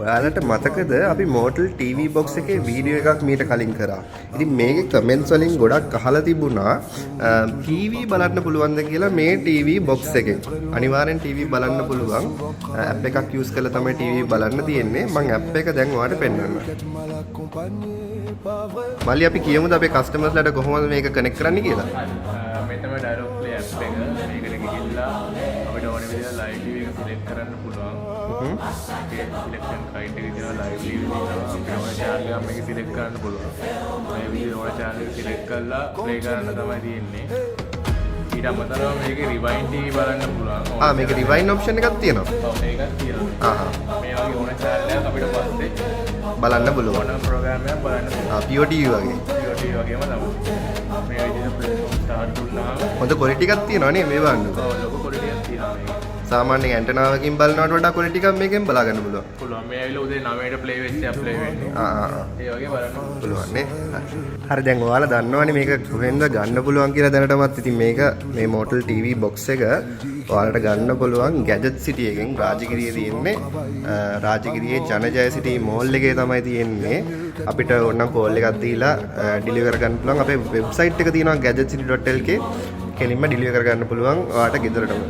ඔයාලට මතකද අපි Motel TV box එකේ වීඩියෝ එකක් මීට කලින් කරා. ඉතින් මේකේ කමෙන්ට්ස් වලින් ගොඩක් අහලා තිබුණා TV බලන්න පුළුවන්ද කියලා මේ TV box එකෙන්. අනිවාර්යෙන් TV බලන්න පුළුවන්. app එකක් use කරලා තමයි TV බලන්න තියෙන්නේ. මම app එක දැන් ඔයාලට පෙන්නන්නම්. මල්ලි අපි කියමුද අපේ customers ලට කොහොමද මේක connect කරන්නේ කියලා? මේ තමයි Dialog Play app එක. මේකට ගිහිල්ලා අපිට ඕන විදිහට live TV එක select කරන්න පුළුවන්. ඒකේ selection criteria තියෙනවා live TV තියෙනවා. අපිට ඕන channel එකක් මේක select කරන්න පුළුවන්. මේ විදිහට ඕන channel එක select කරලා play කරන්න තමයි තියෙන්නේ. ඊට අමතරව මේකේ rewind TV බලන්න පුළුවන්. මේකේ rewind option එකක් තියෙනවා. ඔව් මේකක් තියෙනවා. මේ වගේ ඕන channel එකක් අපිට පස්සේ බලන්න පුළුවන්. ඕන program එකක් බලන්න පුළුවන්. POTV වගේ. POTV වගේම තමයි. මේ විදිහට platform start වුණාම හොඳ quality එකක් තියෙනවා නේ මේ බලන්න. ඔව් ලොකු quality එකක් තියෙනවා මේක. සාමාන්‍ය ඇන්ටනාවකින් බලනවට වඩා quality එකක් මේකෙන් බලා ගන්න පුළුවන්. පුළුවන්. මේ ඇවිල්ලා උදේ 9ට play වෙච්ච එක play වෙන්නේ. ඒ වගේ බලන්න පුළුවන් නේ. හරි දැන් ඔයාලා දන්නවනේ මේක කොහෙන්ද ගන්න පුළුවන් කියලා දැනටමත්. ඉතින් මේක මේ Motel TV box එක ඔයාලට ගන්න පුළුවන් Gadget City එකෙන්. රාජගිරියේ තියෙන්නේ රාජගිරියේ ජනජය City mall එකේ තමයි තියෙන්නේ. අපිට ඕනනම් කෝල් එකක් දීලා ඩිලිවර් කරන්න පුළුවන්. අපේ වෙබ්සයිට් එක තියෙනවා gadgetcity.lk. කෙලින්ම ඩිලිවර් කරගන්න පුළුවන් ඔයාලට ගෙදරටම.